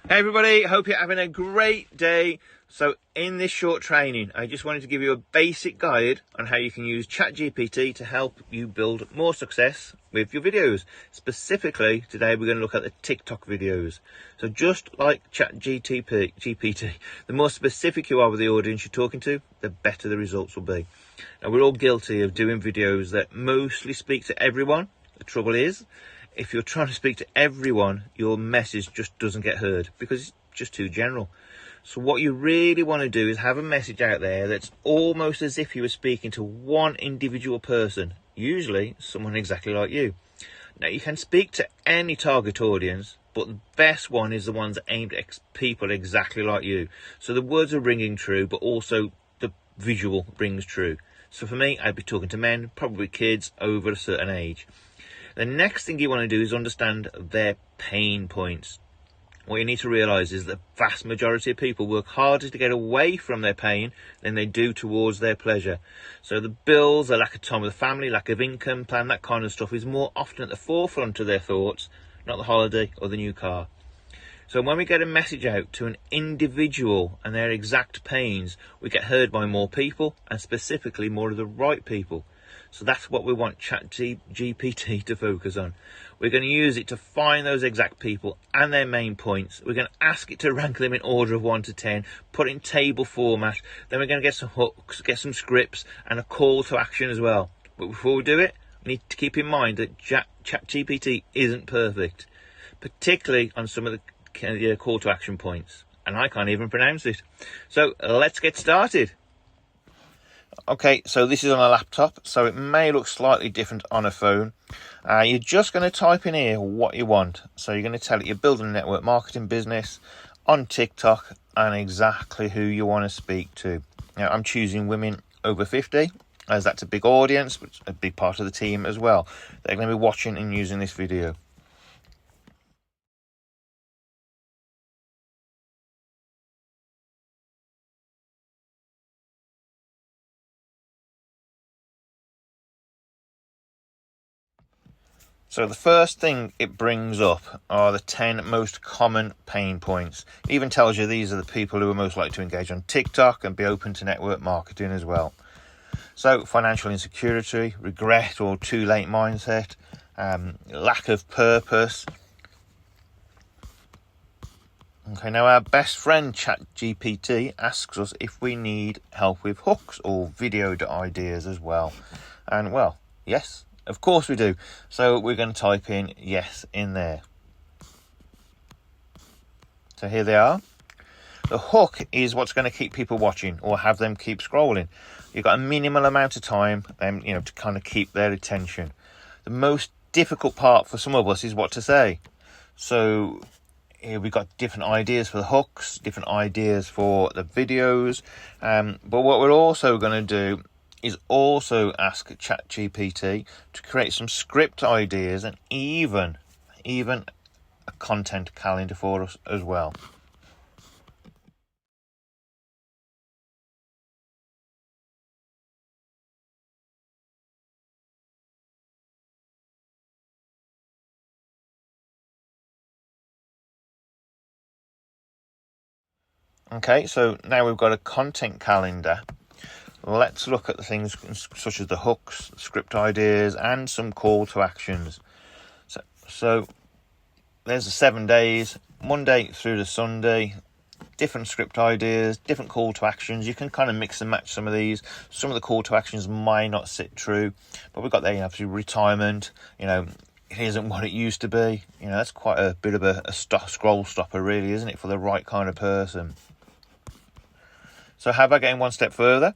Hey everybody, hope you're having a great day. So in this short training, I just wanted to give you a basic guide on how you can use ChatGPT to help you build more success with your videos. Specifically, today we're going to look at the TikTok videos. So just like ChatGPT, the more specific you are with the audience you're talking to, the better the results will be. Now, we're all guilty of doing videos that mostly speak to everyone. The trouble is, if you're trying to speak to everyone, your message just doesn't get heard because it's just too general. So what you really want to do is have a message out there that's almost as if you were speaking to one individual person, usually someone exactly like you. Now, you can speak to any target audience, but the best one is the ones aimed at people exactly like you. So the words are ringing true, but also the visual rings true. So for me, I'd be talking to men, probably kids over a certain age. The next thing you want to do is understand their pain points. What you need to realise is the vast majority of people work harder to get away from their pain than they do towards their pleasure. So the bills, the lack of time with the family, lack of income plan, that kind of stuff is more often at the forefront of their thoughts, not the holiday or the new car. So when we get a message out to an individual and their exact pains, we get heard by more people, and specifically more of the right people. So that's what we want ChatGPT to focus on. We're going to use it to find those exact people and their main points. We're going to ask it to rank them in order of 1 to 10, put it in table format. Then we're going to get some hooks, get some scripts, and a call to action as well. But before we do it, we need to keep in mind that ChatGPT isn't perfect, particularly on some of the call to action points. And I can't even pronounce it. So let's get started. Okay, so this is on a laptop, so it may look slightly different on a phone. You're just going to type in here what you want. So you're going to tell it you're building a network marketing business on TikTok and exactly who you want to speak to. Now, I'm choosing women over 50, as that's a big audience, but a big part of the team as well. They're going to be watching and using this video. So the first thing it brings up are the 10 most common pain points. It even tells you these are the people who are most likely to engage on TikTok and be open to network marketing as well. So financial insecurity, regret or too late mindset, lack of purpose. Okay, now our best friend ChatGPT asks us if we need help with hooks or video ideas as well. And well, yes, of course we do. So we're going to type in yes in there. So here they are. The hook is what's going to keep people watching or have them keep scrolling. You've got a minimal amount of time, to kind of keep their attention. The most difficult part for some of us is what to say. So here we've got different ideas for the hooks, different ideas for the videos. But what we're also going to do is also ask ChatGPT to create some script ideas and even a content calendar for us as well. Okay, so now we've got a content calendar. Let's look at the things such as the hooks, script ideas, and some call to actions. So there's the 7 days, Monday through to Sunday, different script ideas, different call to actions. You can kind of mix and match some of these. Some of the call to actions might not sit true, but we've got there, obviously retirement, it isn't what it used to be. That's quite a bit of a scroll stopper really, isn't it, for the right kind of person? So how about getting one step further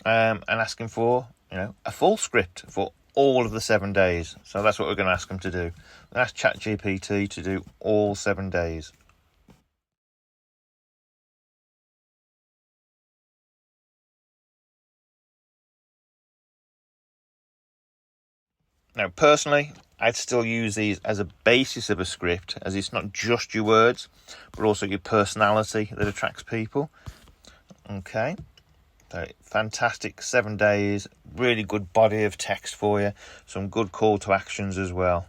and asking for, a full script for all of the 7 days? So that's what we're going to ask them to do. We'll ask ChatGPT to do all 7 days. Now, personally, I'd still use these as a basis of a script, as it's not just your words, but also your personality that attracts people. Okay. So fantastic 7 days, really good body of text for you, some good call to actions as well.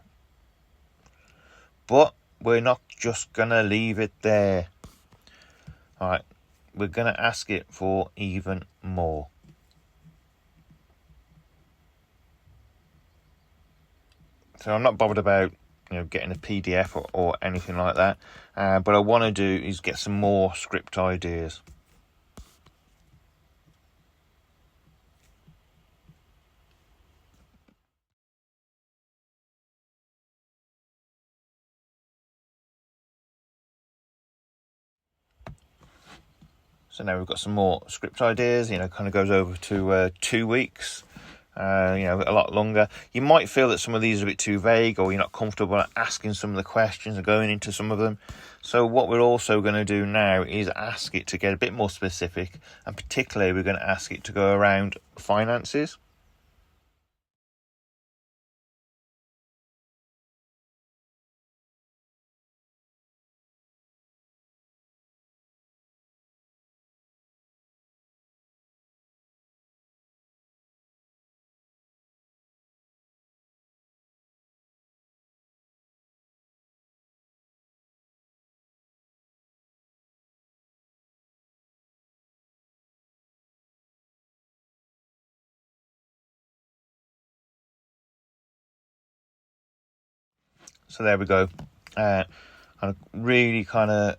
But we're not just gonna leave it there. All right, we're gonna ask it for even more. So I'm not bothered about getting a PDF or anything like that, but I want to do is get some more script ideas. So now we've got some more script ideas, kind of goes over to 2 weeks, a lot longer. You might feel that some of these are a bit too vague, or you're not comfortable asking some of the questions and going into some of them. So what we're also going to do now is ask it to get a bit more specific, and particularly we're going to ask it to go around finances. So there we go. Really kind of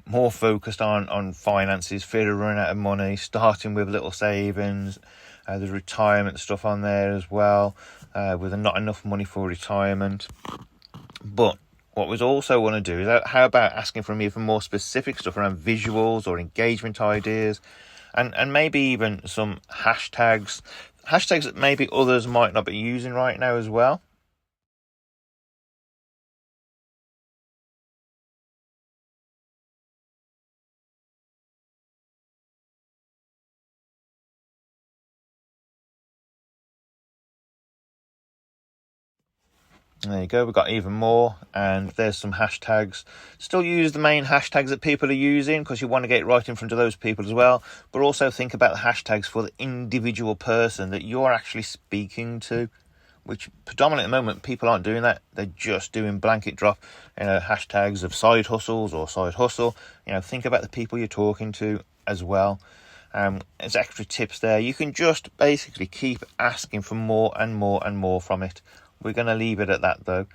more focused on finances, fear of running out of money, starting with little savings. There's retirement stuff on there as well, with not enough money for retirement. But what we also want to do is, how about asking for even more specific stuff around visuals or engagement ideas, and maybe even some hashtags that maybe others might not be using right now as well. There you go, we've got even more, and there's some hashtags. Still use the main hashtags that people are using, because you want to get it right in front of those people as well, but also think about the hashtags for the individual person that you're actually speaking to, which predominantly at the moment people aren't doing that. They're just doing blanket drop hashtags of side hustles or side hustle. Think about the people you're talking to as well. There's extra tips there. You can just basically keep asking for more and more and more from it. We're going to leave it at that, though.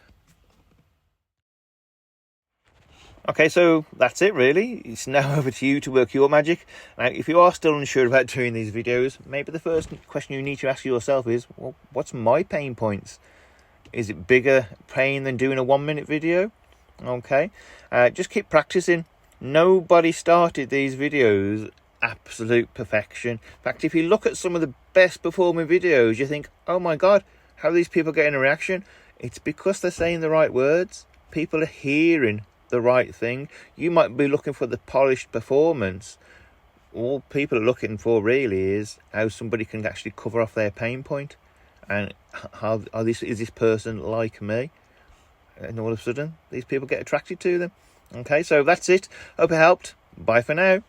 Okay, so that's it, really. It's now over to you to work your magic. Now, if you are still unsure about doing these videos, maybe the first question you need to ask yourself is, well, what's my pain points? Is it bigger pain than doing a 1-minute video? Okay, just keep practicing. Nobody started these videos absolute perfection. In fact, if you look at some of the best performing videos, you think, oh my God, how are these people getting a reaction? It's because they're saying the right words. People are hearing the right thing. You might be looking for the polished performance. All people are looking for really is how somebody can actually cover off their pain point, and is this person like me? And all of a sudden, these people get attracted to them. Okay, so that's it. Hope it helped. Bye for now.